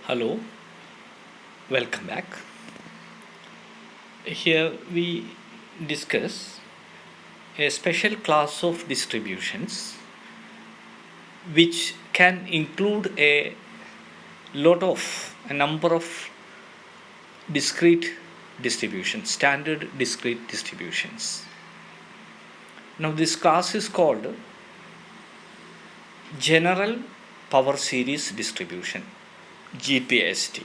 Hello, welcome back. Here we discuss a special class of distributions which can include a number of discrete distributions, standard discrete distributions. Now, this class is called General Power Series Distribution, GPSD.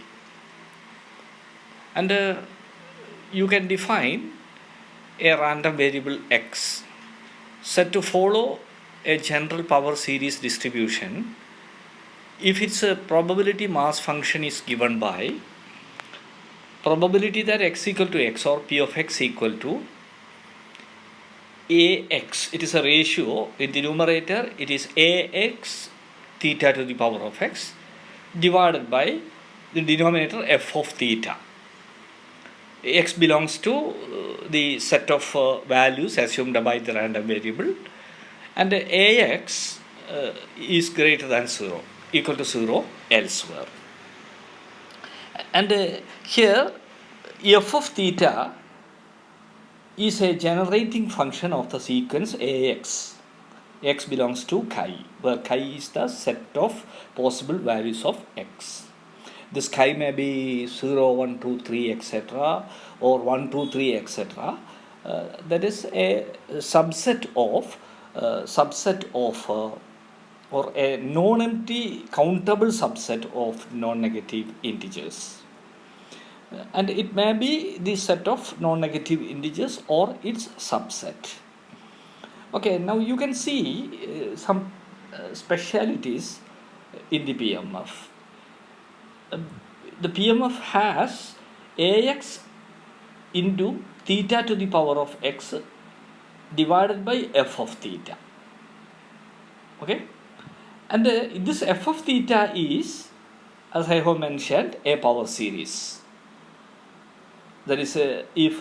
And you can define a random variable x set to follow a general power series distribution if its probability mass function is given by probability that x equal to x or p of x equal to ax. It is a ratio. In the numerator it is ax theta to the power of x divided by the denominator f of theta. X belongs to the set of values assumed by the random variable, and ax is greater than 0, equal to 0 elsewhere. And here f of theta is a generating function of the sequence ax. X belongs to chi, where chi is the set of possible values of x. This chi may be 0, 1, 2, 3, etc. or 1, 2, 3, etc. That is a subset of or a non-empty countable subset of non-negative integers. And it may be the set of non-negative integers or its subset. Okay, now you can see some specialities in the PMF. The PMF has ax into theta to the power of x divided by f of theta. Okay, and this f of theta is, as I have mentioned, a power series. That is, if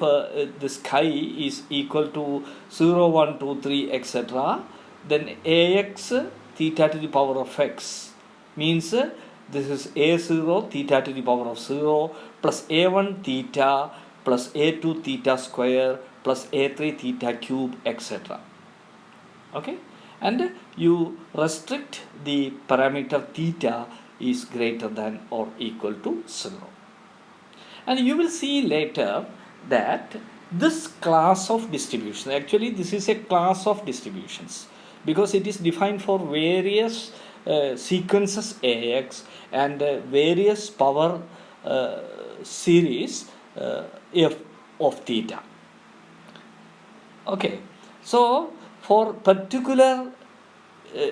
this chi is equal to 0, 1, 2, 3, etc., then ax theta to the power of x means this is a0 theta to the power of 0 plus a1 theta plus a2 theta square plus a3 theta cube, etc. Okay, and you restrict the parameter theta is greater than or equal to 0. And you will see later that this class of distribution, actually this is a class of distributions because it is defined for various sequences ax and various power series f of theta. Okay, so for particular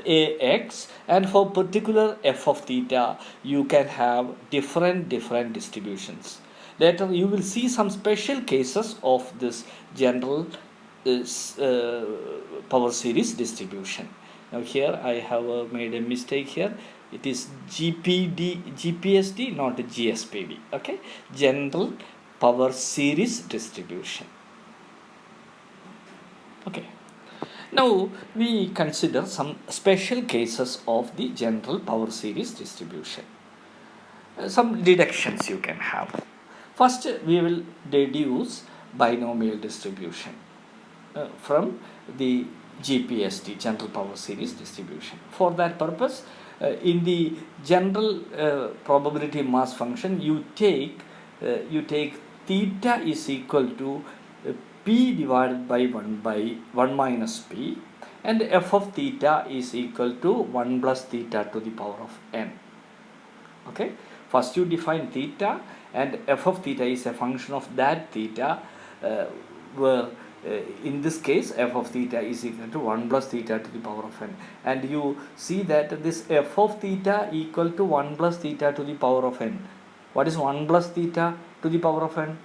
ax and for particular f of theta you can have different distributions. Later you will see some special cases of this general power series distribution. Now here I have made a mistake here. It is GPSD, not GSPD. Okay, general power series distribution. Okay. Now we consider some special cases of the general power series distribution. Some deductions you can have. First, we will deduce binomial distribution from the GPSD, general power series distribution. For that purpose, in the general probability mass function, you take theta is equal to p divided by 1 minus p, and f of theta is equal to 1 plus theta to the power of n. Okay, first you define theta, and f of theta is a function of that theta, where in this case f of theta is equal to 1 plus theta to the power of n, and you see that this f of theta equal to 1 plus theta to the power of n. What is 1 plus theta to the power of n?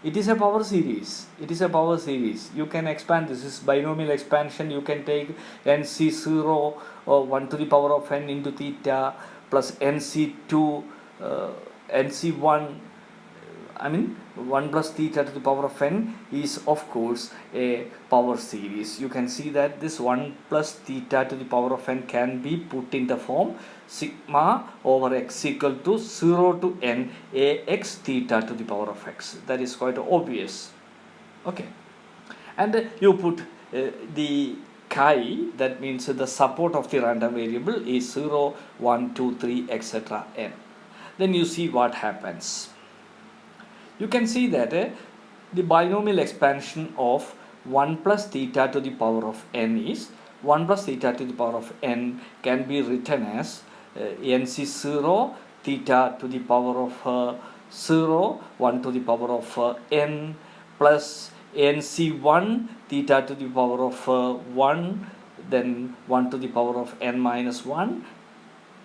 It is a power series. It is a power series. You can expand. This is binomial expansion. You can take nc0 or 1 to the power of n into theta plus nc2 nc1 1 plus theta to the power of n is of course a power series. You can see that this 1 plus theta to the power of n can be put in the form sigma over x equal to 0 to n ax theta to the power of x. That is quite obvious. Okay, and you put the chi, that means the support of the random variable is 0, 1, 2, 3, etc. n. Then you see what happens. You can see that the binomial expansion of 1 plus theta to the power of n is 1 plus theta to the power of n can be written as nc0 theta to the power of 0, 1 to the power of n plus nc1 theta to the power of 1, then 1 to the power of n minus 1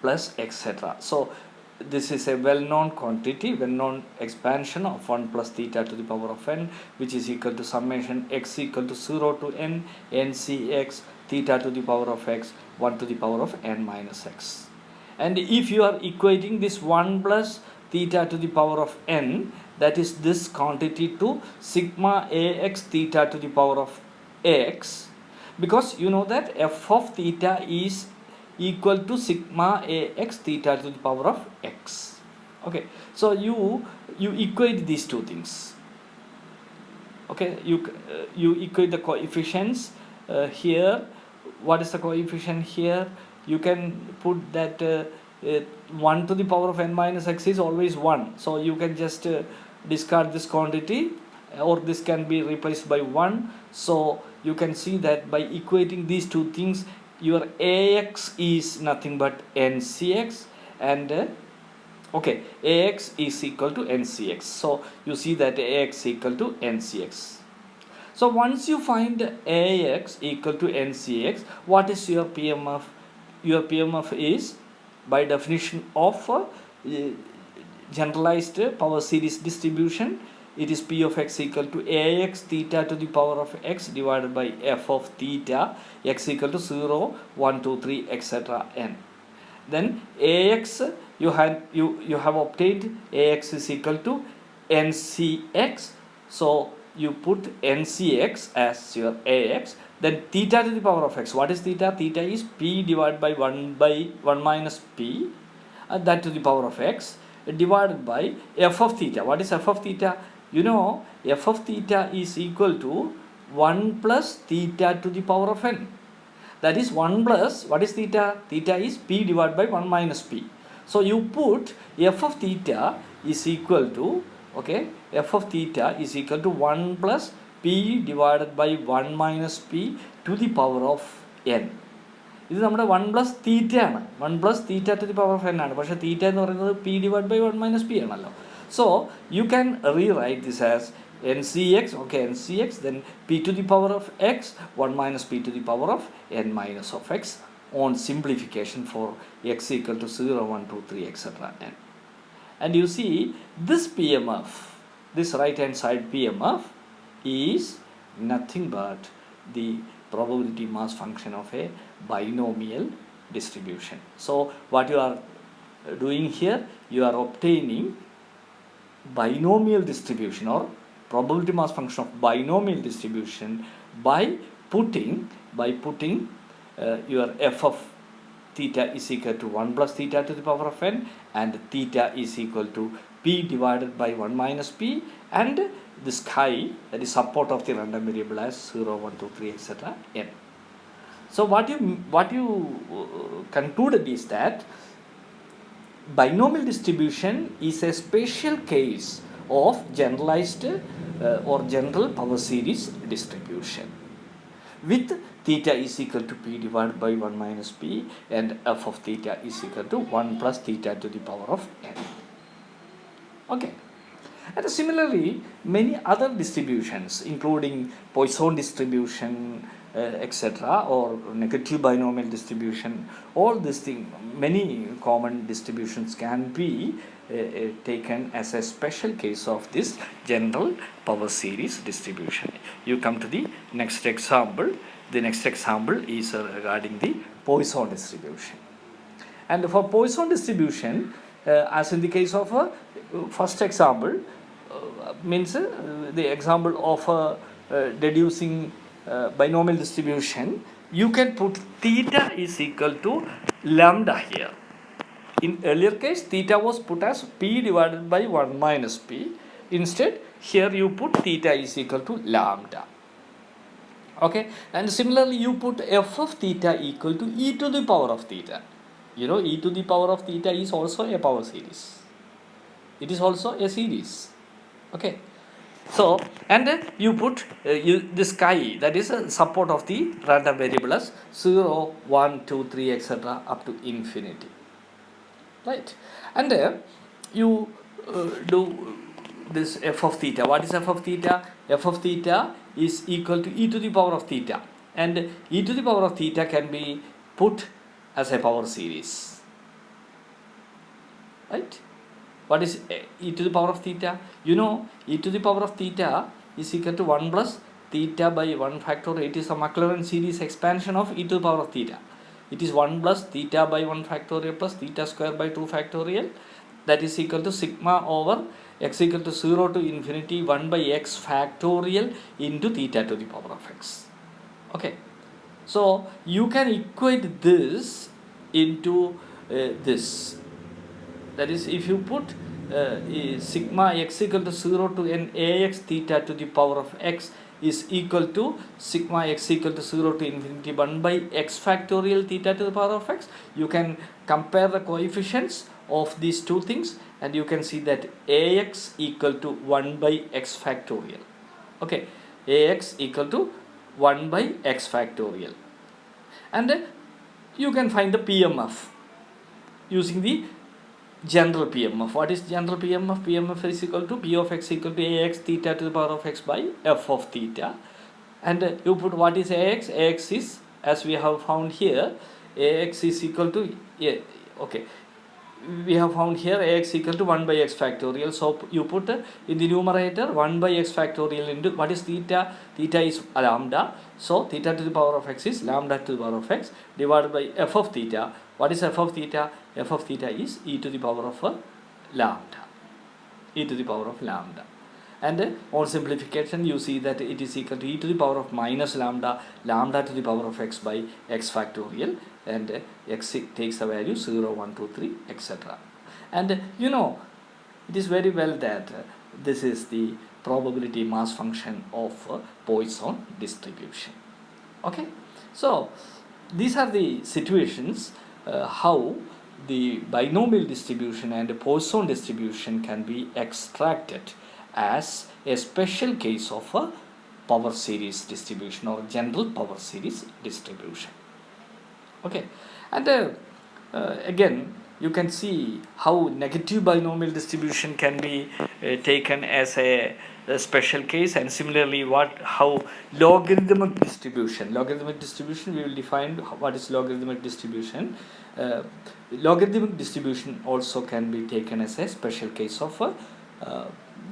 plus etc. So this is a well-known quantity, well-known expansion of 1 plus theta to the power of n, which is equal to summation x equal to 0 to n ncx theta to the power of x 1 to the power of n minus x. And if you are equating this 1 plus theta to the power of n, that is this quantity, to sigma ax theta to the power of x, because you know that f of theta is equal to sigma ax theta to the power of x. Okay, so you equate these two things. Okay, you equate the coefficients here. What is the coefficient here? You can put that 1 to the power of n minus x is always 1, so you can just discard this quantity, or this can be replaced by 1. So you can see that by equating these two things, your ax is nothing but ncx, and ax is equal to ncx. So you see that ax equal to ncx. So once you find ax equal to ncx, what is your PMF? Your PMF is, by definition of generalized power series distribution, it is P of x equal to ax theta to the power of x divided by f of theta x equal to 0, 1, 2, 3, etc. n. Then ax, you have obtained ax is equal to ncx. So you put ncx as your ax. Then theta to the power of x. What is theta? Theta is p divided by 1 minus p, that to the power of x, divided by f of theta. What is f of theta? You know, f of theta is equal to 1 plus theta to the power of n. That is 1 plus, what is theta? Theta is p divided by 1 minus p. So you put f of theta is equal to, f of theta is equal to 1 plus p divided by 1 minus p to the power of n. This is നമ്മുടെ 1 plus theta ആണ്. 1 plus theta to the power of n ആണ്. പക്ഷേ theta എന്ന് പറയുന്നത് p divided by 1 minus p ആണല്ലോ. So you can rewrite this as ncx, ncx, then p to the power of x, 1 minus p to the power of n minus of x, on simplification for x equal to 0, 1, 2, 3, etc. n. And you see this PMF, this right hand side PMF is nothing but the probability mass function of a binomial distribution. So what you are doing here, you are obtaining binomial distribution or probability mass function of binomial distribution by putting your f of theta is equal to 1 plus theta to the power of n, and theta is equal to p divided by 1 minus p, and this chi, that is support of the random variable, as 0, 1, 2, 3, etc. n. So what you concluded is that binomial distribution is a special case of generalized or general power series distribution, with theta is equal to p divided by 1 minus p, and f of theta is equal to 1 plus theta to the power of n. Okay. And similarly, many other distributions, including Poisson distribution, etc., or negative binomial distribution, all these things, many common distributions can be taken as a special case of this general power series distribution. You come to the next example. The next example is regarding the Poisson distribution. And for Poisson distribution, as in the case of first example, means the example of deducing binomial distribution, you can put theta is equal to lambda here. In earlier case, theta was put as p divided by 1 minus p. Instead, here you put theta is equal to lambda. Okay, and similarly you put f of theta equal to e to the power of theta. You know, e to the power of theta is also a power series. It is also a series. Okay, so and you put this chi, that is a support of the random variable as 0, 1, 2, 3, etc. up to infinity. Right, and you do this f of theta. What is f of theta? F of theta is equal to e to the power of theta, and e to the power of theta can be put as a power series. Right? What is e to the power of theta? You know, e to the power of theta is equal to 1 plus theta by 1 factorial. It is a Maclaurin series expansion of e to the power of theta. It is 1 plus theta by 1 factorial plus theta square by 2 factorial. That is equal to sigma over x equal to 0 to infinity 1 by x factorial into theta to the power of x. Okay. So you can equate this into this. That is, if you put sigma x equal to 0 to n ax theta to the power of x is equal to sigma x equal to 0 to infinity 1 by x factorial theta to the power of x, you can compare the coefficients of these two things and you can see that ax equal to 1 by x factorial. Okay, ax equal to 1 by x factorial. And you can find the PMF using the general PMF. What is general PMF? PMF is equal to P of x equal to ax theta to the power of x by f of theta. And you put what is ax? Ax is, as we have found here, ax is equal to, okay, we have found here ax equal to 1 by x factorial. So you put in the numerator 1 by x factorial into what is theta? Theta is lambda. So theta to the power of x is lambda to the power of x divided by f of theta. What is f of theta? F of theta is e to the power of lambda. E to the power of lambda. And on simplification, you see that it is equal to e to the power of minus lambda, lambda to the power of x by x factorial, and x takes the value 0, 1, 2, 3, etc. And you know, it is very well that this is the probability mass function of Poisson distribution. Okay, so these are the situations how the binomial distribution and Poisson distribution can be extracted as a special case of a power series distribution or general power series distribution. Okay, and again you can see how negative binomial distribution can be taken as a special case, and similarly how logarithmic distribution we will define what is logarithmic distribution. Logarithmic distribution also can be taken as a special case of a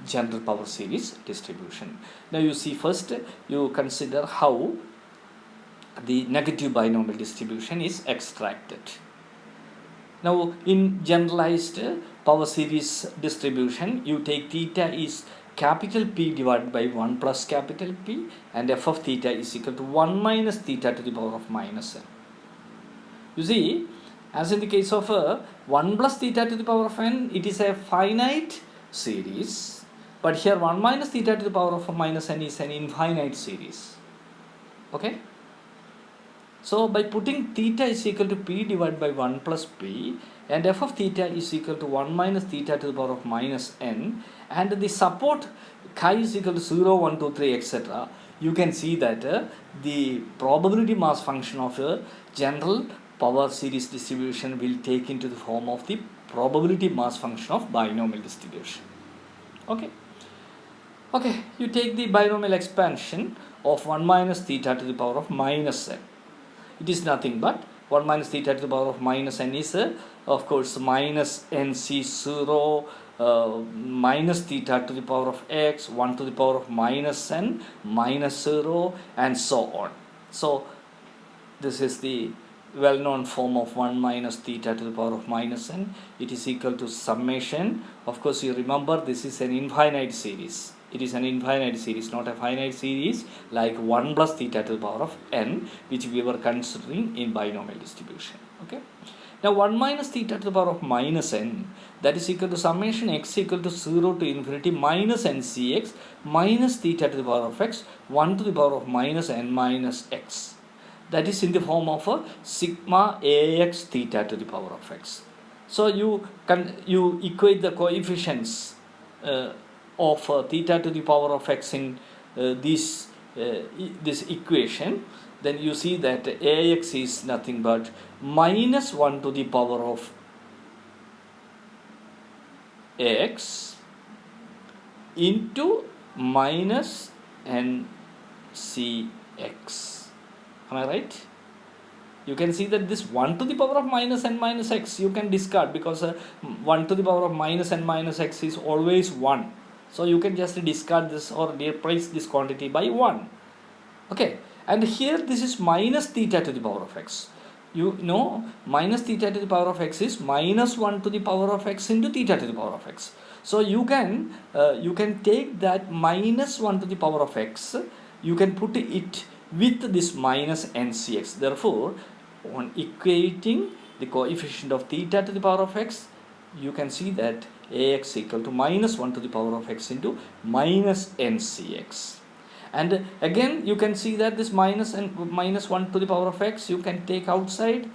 general power series distribution. Now you see, first you consider how the negative binomial distribution is extracted. Now in generalized power series distribution, you take theta is capital P divided by 1 plus capital P, and f of theta is equal to 1 minus theta to the power of minus n. You see, as in the case of 1 plus theta to the power of n, it is a finite series, but here 1 minus theta to the power of minus n is an infinite series. Okay, so by putting theta is equal to P divided by 1 plus P, and f of theta is equal to 1 minus theta to the power of minus n, and the support chi is equal to 0, 1, 2, 3, etc., you can see that the probability mass function of a general power series distribution will take into the form of the probability mass function of binomial distribution. Okay, you take the binomial expansion of 1 minus theta to the power of minus n. It is nothing but 1 minus theta to the power of minus n is of course minus nc0 minus theta to the power of x, 1 to the power of minus n minus 0, and so on. So this is the well-known form of 1 minus theta to the power of minus n. It is equal to summation. Of course, you remember this is an infinite series. It is an infinite series, not a finite series like 1 plus theta to the power of n, which we were considering in binomial distribution. Okay. Now 1 minus theta to the power of minus n, that is equal to summation x equal to 0 to infinity minus ncx minus theta to the power of x 1 to the power of minus n minus x. That is in the form of a sigma ax theta to the power of x. So you equate the coefficients of theta to the power of x in this equation. Then you see that ax is nothing but minus 1 to the power of x into minus ncx. Am I right? You can see that this 1 to the power of minus n minus x you can discard, because 1 to the power of minus n minus x is always 1. So you can just discard this or replace this quantity by 1. Okay. And here this is minus theta to the power of x. You know, minus theta to the power of x is minus 1 to the power of x into theta to the power of x. So you can take that minus 1 to the power of x, you can put it with this minus ncx. Therefore, on equating the coefficient of theta to the power of x, you can see that ax equal to minus 1 to the power of x into minus ncx. And again you can see that this minus 1 to the power of x you can take outside,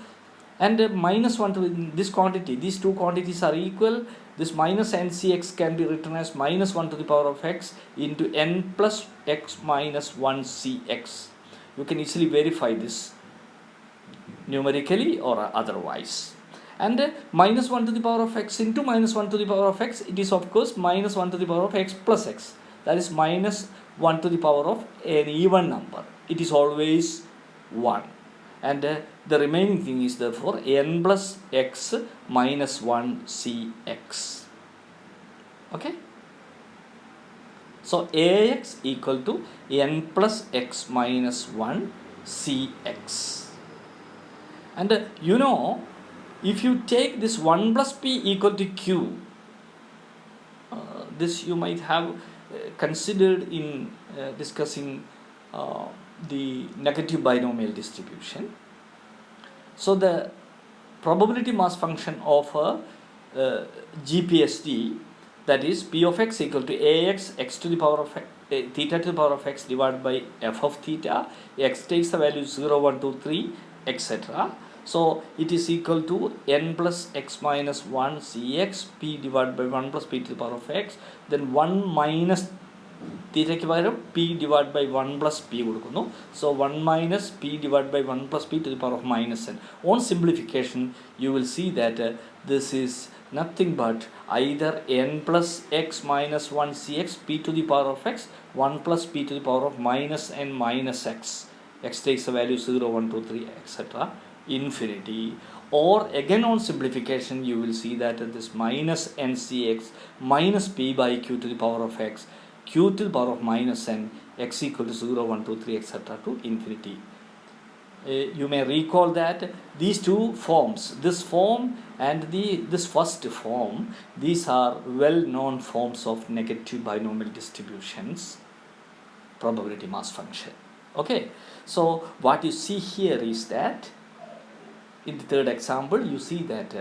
and minus 1 to this quantity, these two quantities are equal. This minus ncx can be written as minus 1 to the power of x into n plus x minus 1 cx. You can easily verify this numerically or otherwise. And minus 1 to the power of x into minus 1 to the power of x, it is of course minus 1 to the power of x plus x. That is minus 1 to the power of an even number. It is always 1. And the remaining thing is therefore n plus x minus 1 cx. Okay. So ax equal to n plus x minus 1 cx. And you know, if you take this 1 plus p equal to q, this you might have considered in discussing the negative binomial distribution. So the probability mass function of a GPSD, that is p of x equal to ax x to the power of theta to the power of x divided by f of theta. X takes the value 0, 1, 2, 3, etc. So it is equal to n plus x minus 1 cx p divided by 1 plus p to the power of x. Then 1 minus theta ki pagaram p divided by 1 plus p kodukkunnu. So 1 minus p divided by 1 plus p to the power of minus n. On simplification, you will see that this is nothing but either n plus x minus 1 cx p to the power of x 1 plus p to the power of minus n minus x. X takes the value 0, 1, 2, 3, etc. infinity. Or again on simplification, you will see that this minus ncx minus p by q to the power of x, q to the power of minus n, x equal to 0, 1, 2, 3, etc. to infinity. You may recall that these two forms, this form and this first form, these are well-known forms of negative binomial distributions probability mass function. Okay, so what you see here is that in the third example, you see that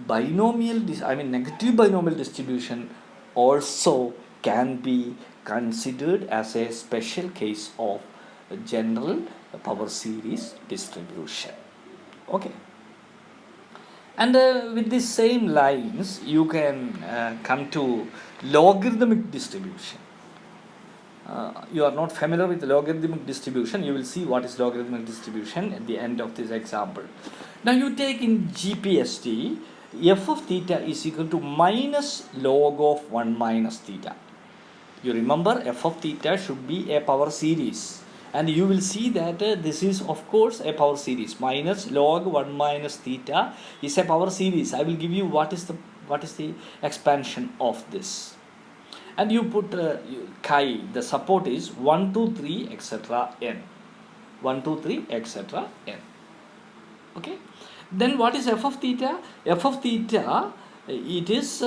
negative binomial distribution also can be considered as a special case of general power series distribution. Okay. And with the same lines, you can come to logarithmic distribution. You are not familiar with logarithmic distribution, you will see what is logarithmic distribution at the end of this example. Now you take in GPSD, f of theta is equal to minus log of 1 minus theta. You remember f of theta should be a power series, and you will see that this is of course a power series. Minus log 1 minus theta is a power series. I will give you what is the expansion of this. And you put chi, the support is 1, 2, 3, etc. n. 1, 2, 3, etc. n. Okay, then what is f of theta? F of theta, it is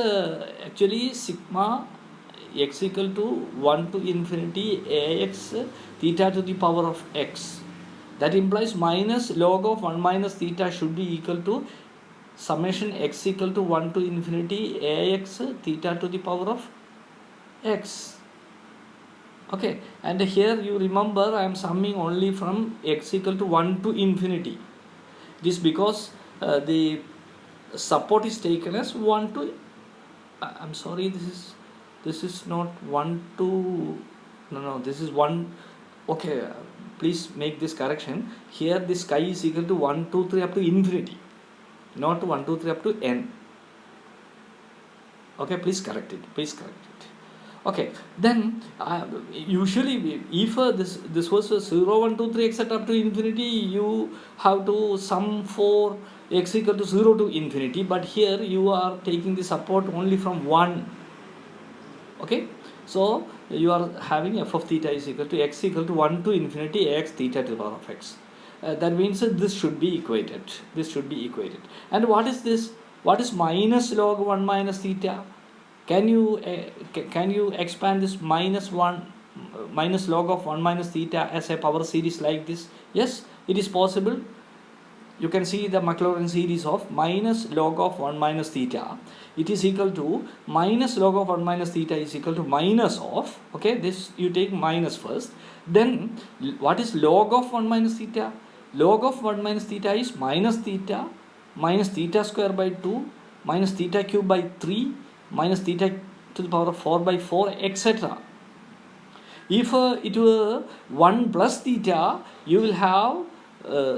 actually sigma x equal to 1 to infinity ax theta to the power of x. That implies minus log of 1 minus theta should be equal to summation x equal to 1 to infinity ax theta to the power of x. Okay, and here you remember I am summing only from x equal to 1 to infinity. This because the support is taken as 1 to I'm sorry, this is not 1 to no, this is 1. Okay, please make this correction. Here this chi is equal to 1 2 3 up to infinity, not 1 2 3 up to n. Okay, please correct it. Okay, then usually if this was 0 1 2 3 etc up to infinity, you have to sum for x equal to 0 to infinity, but here you are taking the support only from 1. Okay, so you are having f of theta is equal to x equal to 1 to infinity ax theta to the power of x. That means that this should be equated. And what is this? What is minus log 1 minus theta? Can you expand this minus log of 1 minus theta as a power series like this? Yes, it is possible. You can see the Maclaurin series of minus log of 1 minus theta. It is equal to minus log of 1 minus theta is equal to minus of, okay, this you take minus first. Then what is log of 1 minus theta? Log of 1 minus theta is minus theta square by 2 minus theta cube by 3 minus theta to the power of 4 by 4 etc. If it were 1 plus theta, you will have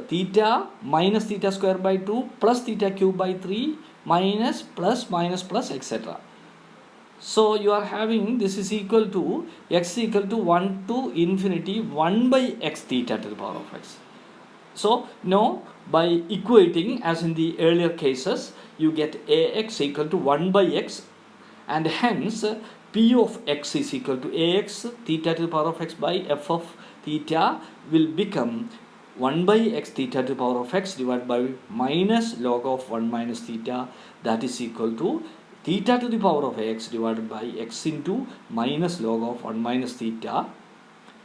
theta minus theta square by 2 plus theta cube by 3 minus plus etc. So you are having this is equal to x equal to 1 to infinity 1 by x theta to the power of x. So now by equating as in the earlier cases, you get ax equal to 1 by x, and hence p of x is equal to ax theta to the power of x by f of theta will become 1 by x theta to the power of x divided by minus log of 1 minus theta, that is equal to theta to the power of x divided by x into minus log of 1 minus theta,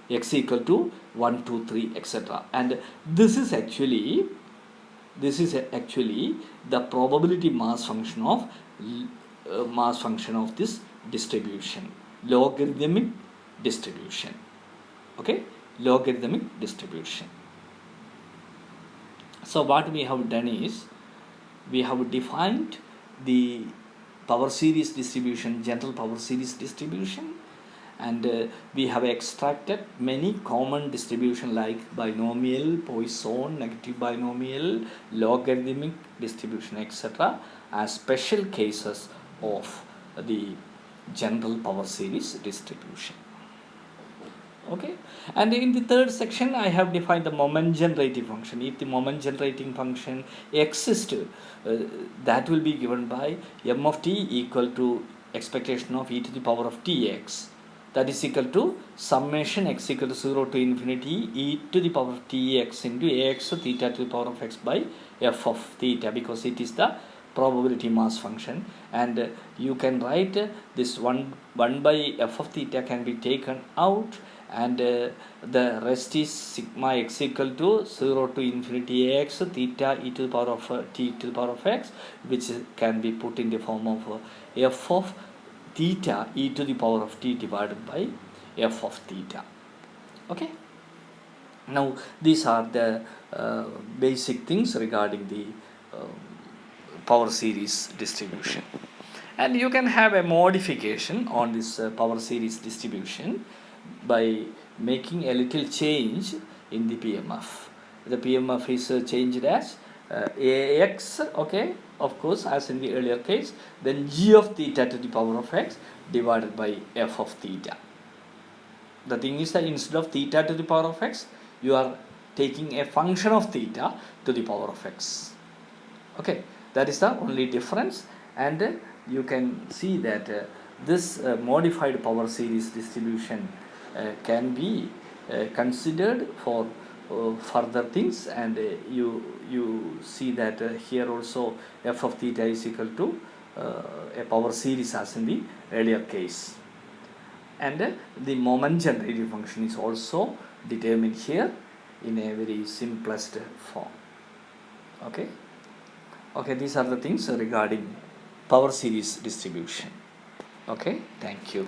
x equal to 1 2 3 etc. And this is actually the probability mass function of this distribution, logarithmic distribution. Okay, logarithmic distribution. So what we have done is we have defined the power series distribution, general power series distribution, and we have extracted many common distribution like binomial, Poisson, negative binomial, logarithmic distribution etc. as special cases of the general power series distribution. Okay, and in the third section I have defined the moment generating function. If the moment generating function exists, that will be given by m of t equal to expectation of e to the power of tx, that is equal to summation x equal to 0 to infinity e to the power of tx into ax theta to the power of x by f of theta, because it is the probability mass function. And you can write this 1 by f of theta can be taken out, and the rest is sigma x equal to 0 to infinity ax theta e to the power of t to the power of x, which can be put in the form of f of theta e to the power of t divided by f of theta. Okay, now these are the basic things regarding the power series distribution. And you can have a modification on this power series distribution by making a little change in the PMF. The PMF is changed as AX, okay, of course, as in the earlier case, then G of theta to the power of X divided by F of theta. The thing is that instead of theta to the power of X, you are taking a function of theta to the power of X. Okay, that is the only difference, and you can see that this modified power series distribution can be considered for further things, and you see that here also f of theta is equal to a power series as in the earlier case, and the moment generative function is also determined here in a very simplest form. Okay, these are the things regarding power series distribution. Okay, thank you.